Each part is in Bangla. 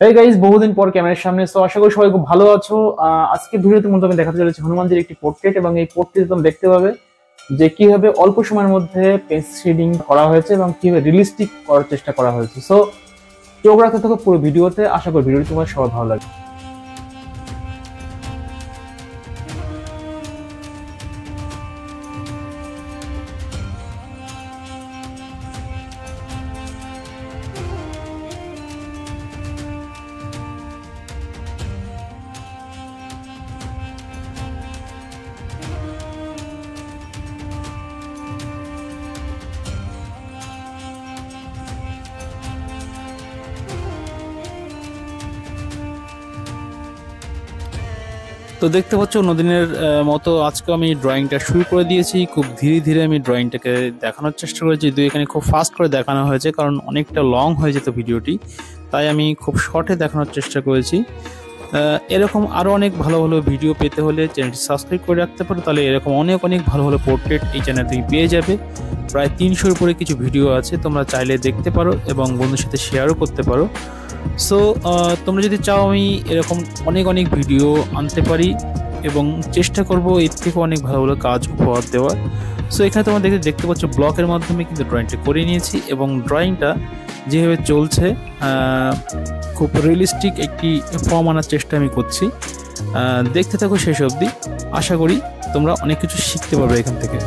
এই গাইস, বহুদিন পর ক্যামেরার সামনে। তো আশা করি সবাই খুব ভালো আছো। আজকে ভিডিওতে মধ্যে আমি দেখাতে চলেছি হনুমানজির একটি পোর্ট্রেট, এবং এই পোর্ট্রেট তুমি দেখতে পাবে যে কিভাবে অল্প সময়ের মধ্যে পেন্সিল শেডিং করা হয়েছে এবং কিভাবে রিয়েলিস্টিক করার চেষ্টা করা হয়েছে। সো চোখ রাখতে থাকো পুরো ভিডিওতে। আশা করি ভিডিওটি তোমার সবার ভালো লাগবে। তো দেখতে পাচ্ছ অন্যদিনের মতো আজকে আমি ড্রয়িংটা শুরু করে দিয়েছি। খুব ধীরে ধীরে আমি ড্রয়িংটাকে দেখানোর চেষ্টা করেছি, যদিও এখানে খুব ফাস্ট করে দেখানো হয়েছে কারণ অনেকটা লং হয়ে যেত ভিডিওটি, তাই আমি খুব শর্টে দেখানোর চেষ্টা করেছি। এরকম আরও অনেক ভালো ভালো ভিডিও পেতে হলে চ্যানেলটি সাবস্ক্রাইব করে রাখতে পারো, তাহলে এরকম অনেক অনেক ভালো ভালো পোর্ট্রেট এই চ্যানেল তুমি পেয়ে যাবে। প্রায় 300-এর উপরে কিছু ভিডিও আছে, তোমরা চাইলে দেখতে পারো এবং বন্ধুর সাথে শেয়ারও করতে পারো। সো তোমরা যদি চাও আমি এরকম অনেক অনেক ভিডিও আনতে পারি এবং চেষ্টা করব এর থেকে অনেক ভালো ভালো কাজ উপহার দেওয়ার। সো এখানে তোমরা দেখতে পাচ্ছ ব্লকের মাধ্যমে কিন্তু ড্রয়িংটা করে নিয়েছি, এবং ড্রয়িংটা যেভাবে চলছে খুব রিয়েলিস্টিক একটি ফর্ম আনার চেষ্টা আমি করছি। দেখতে থাকো শেষ অবধি, আশা করি তোমরা অনেক কিছু শিখতে পারবে এখান থেকে।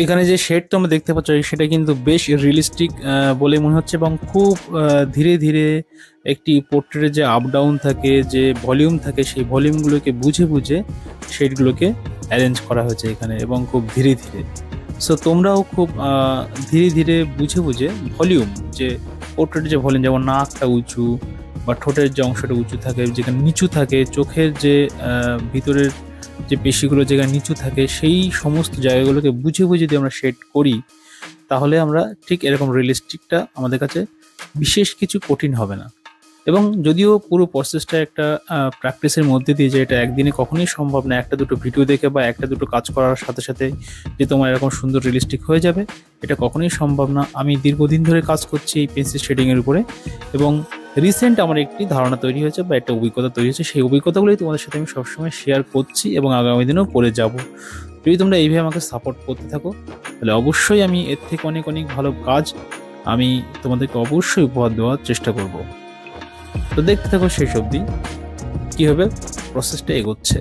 এখানে যে শেড তোমরা দেখতে পাচ্ছ সেটা কিন্তু বেশ রিয়েলিস্টিক বলে মনে হচ্ছে, এবং খুব ধীরে ধীরে একটি পোর্ট্রেটে যে আপ ডাউন থাকে, যে ভলিউম থাকে, সেই ভলিউমগুলোকে বুঝে বুঝে শেডগুলোকে অ্যারেঞ্জ করা হয়েছে এখানে, এবং খুব ধীরে ধীরে। সো তোমরাও খুব ধীরে ধীরে বুঝে বুঝে ভলিউম, যে পোর্ট্রেটের যে ভলিউম, যেমন নাকটা উঁচু বা ঠোঁটের যে অংশটা উঁচু থাকে, যেখানে নিচু থাকে, চোখের যে ভিতরের যে পেশিগুলো যেখানে নিচু থাকে, সেই সমস্ত জায়গাগুলোকে বুঝে বুঝে যদি আমরা শেড করি, তাহলে আমরা ঠিক এরকম রিয়েলিস্টিকটা আমাদের কাছে বিশেষ কিছু কঠিন হবে না। এবং যদিও পুরো প্রসেসটা একটা প্র্যাকটিসের মধ্যে দিয়ে, যে এটা একদিনে কখনোই সম্ভব না একটা দুটো ভিডিও দেখে বা একটা দুটো কাজ করার সাথে সাথে যে তোমার এরকম সুন্দর রিয়েলিস্টিক হয়ে যাবে, এটা কখনোই সম্ভব না। আমি দীর্ঘদিন ধরে কাজ করছি এই পেন্সিল শেডিংয়ের উপরে, এবং রিসেন্ট আমার একটি ধারণা তৈরি হয়েছে বা একটা অভিজ্ঞতা তৈরি হয়েছে, সেই অভিজ্ঞতাগুলোই তোমাদের সাথে আমি সবসময় শেয়ার করছি এবং আগামী দিনেও করে যাব। যদি তোমরা এইভাবে আমাকে সাপোর্ট করতে থাকো তাহলে অবশ্যই আমি এর থেকে অনেক অনেক ভালো কাজ আমি তোমাদেরকে অবশ্যই উপহার দেওয়ার চেষ্টা করব। তো দেখতে থাকো শেষ অবধি কীভাবে প্রসেসটা এগোচ্ছে।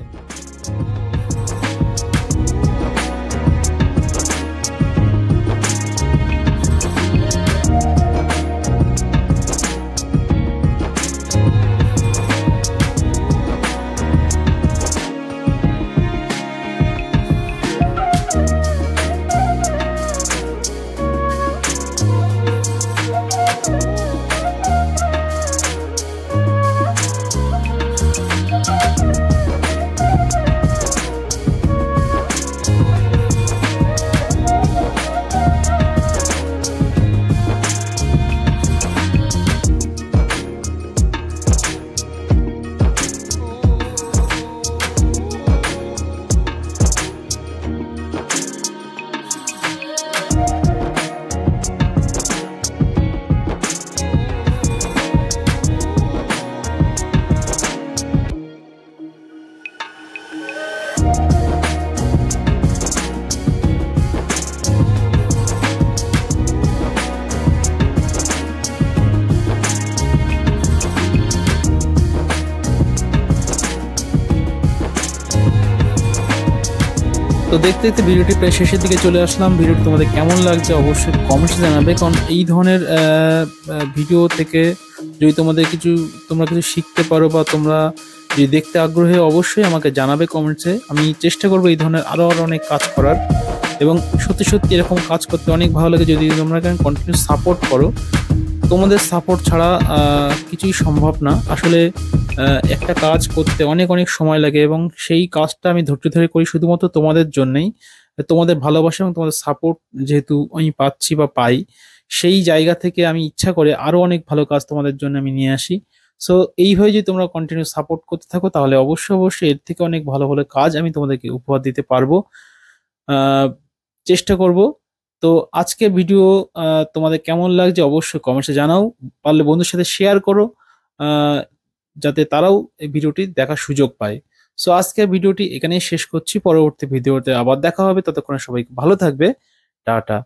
তো দেখতে দেখতে ভিডিওটি প্রায় শেষের দিকে চলে আসলাম। ভিডিওটি তোমাদের কেমন লাগছে অবশ্যই কমেন্টসে জানাবে, কারণ এই ধরনের ভিডিও থেকে যদি তোমরা কিছু শিখতে পারো বা তোমরা যদি দেখতে আগ্রহী অবশ্যই আমাকে জানাবে কমেন্টসে। আমি চেষ্টা করবো এই ধরনের আরও অনেক কাজ করার, এবং সত্যি সত্যি এরকম কাজ করতে অনেক ভালো লাগে যদি তোমরা কন্টিনিউ সাপোর্ট করো। তোমাদের সাপোর্ট ছাড়া কিছুই সম্ভব না। আসলে একটা কাজ করতে অনেক অনেক সময় লাগে এবং সেই কাজটা আমি ধৈর্য ধরে করি শুধুমাত্র তোমাদের জন্যই। তোমাদের ভালোবাসা এবং তোমাদের সাপোর্ট যেহেতু আমি পাচ্ছি বা পাই, সেই জায়গা থেকে আমি ইচ্ছা করে আরও অনেক ভালো কাজ তোমাদের জন্য আমি নিয়ে আসি। সো এইভাবে যদি তোমরা কন্টিনিউ সাপোর্ট করতে থাকো তাহলে অবশ্যই অবশ্যই এর থেকে অনেক ভালো ভালো কাজ আমি তোমাদেরকে উপহার দিতে পারবো, চেষ্টা করব। তো আজকে ভিডিও তোমাদের কেমন লাগছে অবশ্যই কমেন্টসে জানাও, পারলে বন্ধুর সাথে শেয়ার করো যাতে তারাও এই ভিডিওটি দেখার সুযোগ পায়। সো আজকের ভিডিওটি এখানেই শেষ করছি, পরবর্তী ভিডিওতে আবার দেখা হবে। ততক্ষণে সবাই ভালো থাকবে, টাটা।